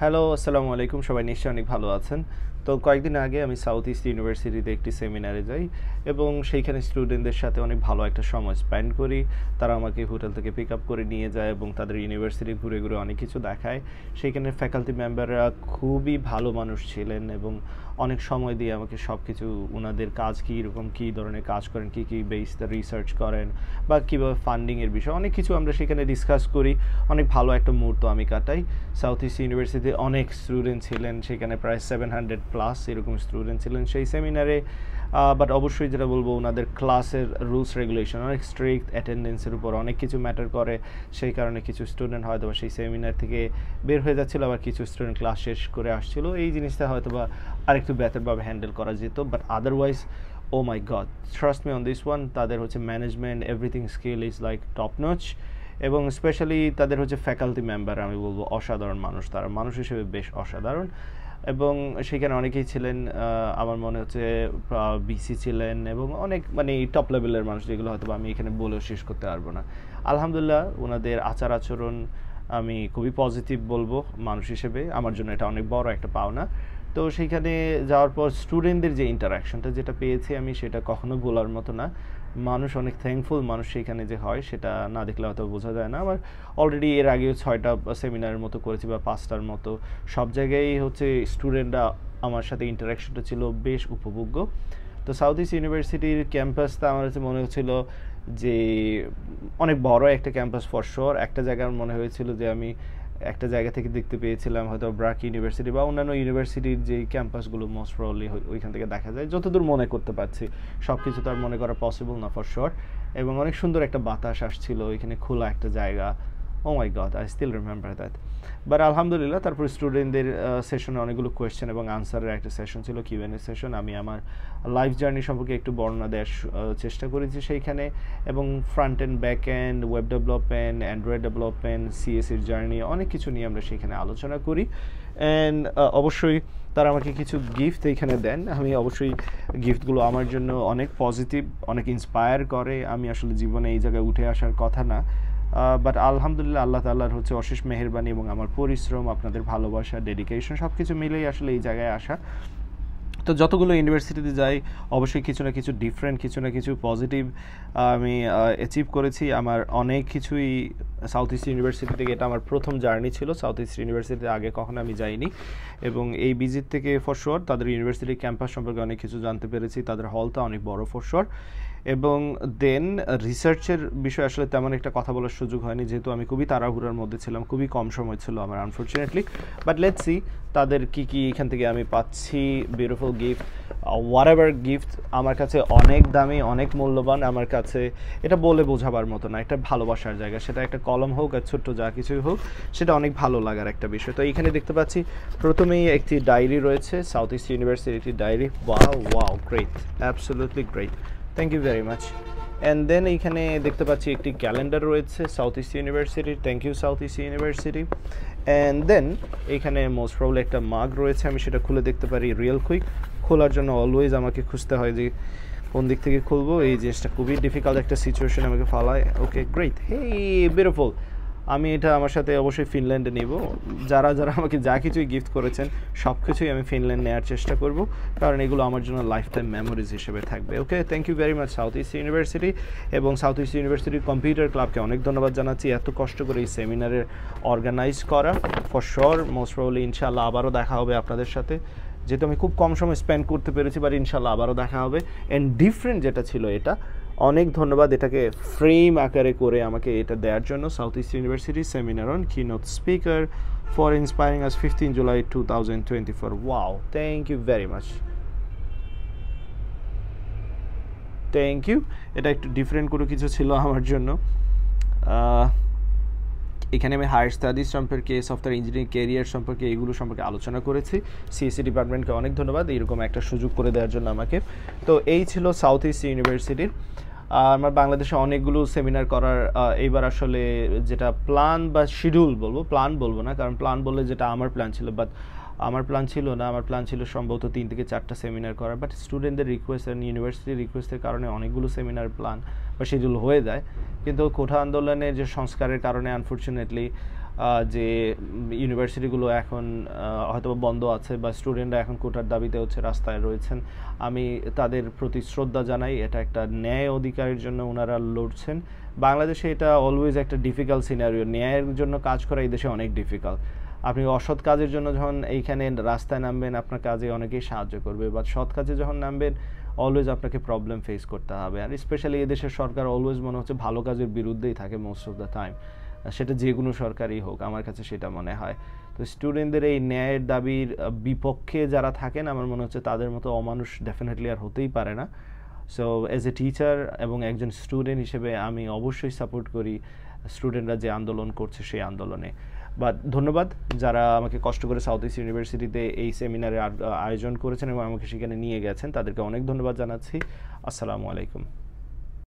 Hello, আসসালামু আলাইকুম। সবাই নিশ্চয়ই অনেক ভালো আছেন। তো কয়েকদিন আগে আমি সাউথ ইস্ট ইউনিভার্সিটিতে একটি সেমিনারে যাই এবং সেইখানে স্টুডেন্টদের সাথে অনেক ভালো একটা সময় স্পেন্ড করি। তারা আমাকে হোটেল থেকে পিক আপ করে নিয়ে যায় এবং তাদের ইউনিভার্সিটি ঘুরে ঘুরে অনেক কিছু দেখায়। সেইখানে ফ্যাকাল্টি মেম্বাররা খুবই ভালো মানুষ ছিলেন এবং অনেক সময় দিয়ে আমাকে সব কিছু ওনাদের কাজ কীরকম, কী ধরনের কাজ করেন, কী বেসতে রিসার্চ করেন বা কীভাবে ফান্ডিংয়ের বিষয় অনেক কিছু আমরা সেখানে ডিসকাস করি। অনেক ভালো একটা মুহূর্ত আমি কাটাই। সাউথ ইস্ট ইউনিভার্সিটিতে অনেক স্টুডেন্ট ছিলেন, সেখানে প্রায় 700+ এরকম স্টুডেন্ট ছিলেন সেই সেমিনারে। বাট অবশ্যই যেটা বলবো, ওনাদের ক্লাসের রুলস রেগুলেশন অনেক স্ট্রিক্ট, অ্যাটেন্ডেন্সের উপর অনেক কিছু ম্যাটার করে। সেই কারণে কিছু স্টুডেন্ট হয়তো বা সেই সেমিনার থেকে বের হয়ে যাচ্ছিলো, আবার কিছু স্টুডেন্ট ক্লাস শেষ করে আসছিলো। এই জিনিসটা হয়তো বা আরেকটু বেটারভাবে হ্যান্ডেল করা যেত, but otherwise oh my God, trust me on this one, তাদের হচ্ছে management everything skill is like top notch. এবং স্পেশালি তাদের হচ্ছে ফ্যাকাল্টি মেম্বার, আমি বলবো অসাধারণ মানুষ, তারা মানুষ হিসেবে বেশ অসাধারণ। এবং সেখানে অনেকেই ছিলেন, আমার মনে হচ্ছে বিসি ছিলেন এবং অনেক মানে টপ লেভেলের মানুষ, যেগুলো হয়তো আমি এখানে বলেও শেষ করতে পারবো না। আলহামদুলিল্লাহ, ওনাদের আচার আচরণ আমি খুবই পজিটিভ বলবো। মানুষ হিসেবে আমার জন্য এটা অনেক বড় একটা পাওনা। তো সেইখানে যাওয়ার পর স্টুডেন্টদের যে ইন্টারাকশনটা যেটা পেয়েছি আমি, সেটা কখনো বলার মতো না। মানুষ অনেক থ্যাঙ্কফুল, মানুষ সেখানে যে হয় সেটা না দেখলে হয়তো বোঝা যায় না। আমার অলরেডি এর আগেও 6টা সেমিনারের মতো করেছি বা 5টার মতো, সব জায়গায় হচ্ছে স্টুডেন্টরা আমার সাথে ইন্টারাকশনটা ছিল বেশ উপভোগ্য। তো সাউথ ইস্ট ইউনিভার্সিটির ক্যাম্পাসটা আমার কাছে মনে হচ্ছিল যে অনেক বড় একটা ক্যাম্পাস ফর শিওর। একটা জায়গার মনে হয়েছিল যে আমি একটা জায়গা থেকে দেখতে পেয়েছিলাম হয়তো ব্রাক ইউনিভার্সিটি বা অন্যান্য ইউনিভার্সিটির যে ক্যাম্পাসগুলো মোস্ট প্রবাবলি ওইখান থেকে দেখা যায়, যতদূর মনে করতে পারছি। সব কিছু তো আর মনে করা পসিবল না ফর শিওর। এবং অনেক সুন্দর একটা বাতাস আসছিল, ওইখানে খোলা একটা জায়গা। Oh my god, I still remember that. But আলহামদুলিল্লাহ, তারপর স্টুডেন্টদের সেশনে অনেকগুলো কোয়েশ্চেন এবং আনসারের একটা সেশন ছিল, কিউএনএ সেশন। আমি আমার লাইফ জার্নি সম্পর্কে একটু বর্ণনা দেওয়ার চেষ্টা করেছি সেইখানে, এবং front end back end, web development, android development, সিএসির জার্নি, অনেক কিছু নিয়ে আমরা সেখানে আলোচনা করি। অ্যান্ড অবশ্যই তারা আমাকে কিছু গিফট এইখানে দেন। আমি অবশ্যই গিফটগুলো আমার জন্য অনেক পজিটিভ, অনেক ইন্সপায়ার করে। আমি আসলে জীবনে এই জায়গায় উঠে আসার কথা না, বাট আলহামদুলিল্লাহ আল্লাহ তাআলার হচ্ছে অশেষ মেহেরবানি এবং আমার পরিশ্রম, আপনাদের ভালোবাসা, ডেডিকেশন সব কিছু মিলেই আসলে এই জায়গায় আসা। তো যতগুলো ইউনিভার্সিটিতে যাই অবশ্যই কিছু না কিছু ডিফারেন্ট, কিছু না কিছু পজিটিভ আমি অ্যাচিভ করেছি। আমার অনেক কিছুই সাউথ ইস্ট ইউনিভার্সিটি থেকে, এটা আমার প্রথম জার্নি ছিল সাউথ ইস্ট ইউনিভার্সিটিতে, আগে কখনো আমি যাইনি। এবং এই ভিজিট থেকে ফর শিওর তাদের ইউনিভার্সিটির ক্যাম্পাস সম্পর্কে অনেক কিছু জানতে পেরেছি। তাদের হলটা অনেক বড় ফর শিওর। এবং দেন রিসার্চের বিষয়ে আসলে তেমন একটা কথা বলার সুযোগ হয়নি, যেহেতু আমি খুবই তাড়াহুড়ার মধ্যে ছিলাম, খুবই কম সময় ছিল আমার আনফর্চুনেটলি। বাট লেটস সি তাদের কী এখান থেকে আমি পাচ্ছি। Beautiful gift, what ever gift আমার কাছে অনেক দামি, অনেক মূল্যবান। আমার কাছে এটা বলে বোঝাবার মতো না, এটা ভালোবাসার জায়গা। সেটা একটা কলম হোক আর ছোট্ট যা কিছুই হোক, সেটা অনেক ভালো লাগার একটা বিষয়। তো এখানে দেখতে পাচ্ছি প্রথমেই একটি ডায়েরি রয়েছে, সাউথ ইস্ট ইউনিভার্সিটির diary. Wow great, absolutely great, thank you very much. And then এইখানে দেখতে পাচ্ছি একটি ক্যালেন্ডার রয়েছে সাউথ ইস্ট ইউনিভার্সিটির, thank you South East University. And then এইখানে মোস্ট প্রবলি একটা মাগ রয়েছে, আমি সেটা খুলে দেখতে পারি রিয়েল কুইক। খোলার জন্য অলওয়েজ আমাকে খুঁজতে হয় যে কোন দিক থেকে খুলবো, এই জিনিসটা খুবই ডিফিকাল্ট একটা সিচুয়েশন আমাকে ফালায়। ওকে গ্রেট, হে বিউটিফুল। আমি এটা আমার সাথে অবশ্যই ফিনল্যান্ডে নিব। যারা যারা আমাকে যা কিছুই গিফট করেছেন সব কিছুই আমি ফিনল্যান্ড নেওয়ার চেষ্টা করব, কারণ এগুলো আমার জন্য লাইফ টাইম মেমোরিজ হিসেবে থাকবে। Okay, thank you very much South East University. এবং সাউথ ইস্ট ইউনিভার্সিটির কম্পিউটার ক্লাবকে অনেক ধন্যবাদ জানাচ্ছি এত কষ্ট করে এই সেমিনারের অর্গানাইজ করা। ফর শিওর মোস্ট প্রবলি ইনশাআল্লাহ আবারও দেখা হবে আপনাদের সাথে, যেহেতু আমি খুব কম সময় স্পেন্ড করতে পেরেছি, বাট ইনশাআল্লাহ আবারও দেখা হবে। অ্যান্ড ডিফারেন্ট যেটা ছিল এটা, অনেক ধন্যবাদ এটাকে ফ্রেম আকারে করে আমাকে এটা দেওয়ার জন্য। South East University seminar on keynote speaker for inspiring us 15 July 2024। Wow, thank you very much, thank you. এটা একটু ডিফারেন্ট কোনো কিছু ছিল আমার জন্য। এখানে আমি হায়ার স্টাডিজ সম্পর্কে, সফটওয়্যার ইঞ্জিনিয়ারিং ক্যারিয়ার সম্পর্কে, এগুলো সম্পর্কে আলোচনা করেছি। সিএসসি ডিপার্টমেন্টকে অনেক ধন্যবাদ এইরকম একটা সুযোগ করে দেওয়ার জন্য আমাকে। তো এই ছিল সাউথ ইস্ট ইউনিভার্সিটির। আমার বাংলাদেশে অনেকগুলো সেমিনার করার এইবার আসলে যেটা প্ল্যান বা শিডিউল বলবো, প্ল্যান বলবো না, কারণ প্ল্যান বললে যেটা আমার প্ল্যান ছিল, বাট আমার প্ল্যান ছিল না। আমার প্ল্যান ছিল সম্ভবত 3 থেকে 4টা সেমিনার করার, বাট স্টুডেন্টদের রিকোয়েস্ট এবং ইউনিভার্সিটির রিকোয়েস্টের কারণে অনেকগুলো সেমিনার প্ল্যান বা শিডিউল হয়ে যায়। কিন্তু কোঠা আন্দোলনের যে সংস্কারের কারণে আনফর্চুনেটলি যে ইউনিভার্সিটিগুলো এখন হয়তো বন্ধ আছে বা স্টুডেন্টরা এখন কোটার দাবিতে হচ্ছে রাস্তায় রয়েছেন, আমি তাদের প্রতি শ্রদ্ধা জানাই। এটা একটা ন্যায় অধিকারের জন্য ওনারা লড়ছেন। বাংলাদেশে এটা অলওয়েজ একটা ডিফিকাল্ট সিনারিও, ন্যায়ের জন্য কাজ করা এই দেশে অনেক ডিফিকাল্ট। আপনি অসৎ কাজের জন্য যখন এইখানে রাস্তায় নামবেন, আপনার কাজে অনেকেই সাহায্য করবে, বা সৎ কাজে যখন নামবেন অলওয়েজ আপনাকে প্রবলেম ফেস করতে হবে। আর স্পেশালি এদেশের সরকার অলওয়েজ মনে হচ্ছে ভালো কাজের বিরুদ্ধেই থাকে মোস্ট অফ দ্য টাইম, সেটা যে কোনো সরকারই হোক, আমার কাছে সেটা মনে হয়। তো স্টুডেন্টদের এই ন্যায়ের দাবির বিপক্ষে যারা থাকেন, আমার মনে হচ্ছে তাদের মতো অমানুষ ডেফিনেটলি আর হতেই পারে না। সো অ্যাজ এ টিচার এবং একজন স্টুডেন্ট হিসেবে আমি অবশ্যই সাপোর্ট করি স্টুডেন্টরা যে আন্দোলন করছে সেই আন্দোলনে। বা ধন্যবাদ যারা আমাকে কষ্ট করে সাউথ ইস্ট ইউনিভার্সিটিতে এই সেমিনারের আয়োজন করেছেন এবং আমাকে সেখানে নিয়ে গেছেন, তাদেরকে অনেক ধন্যবাদ জানাচ্ছি। আসসালামু আলাইকুম।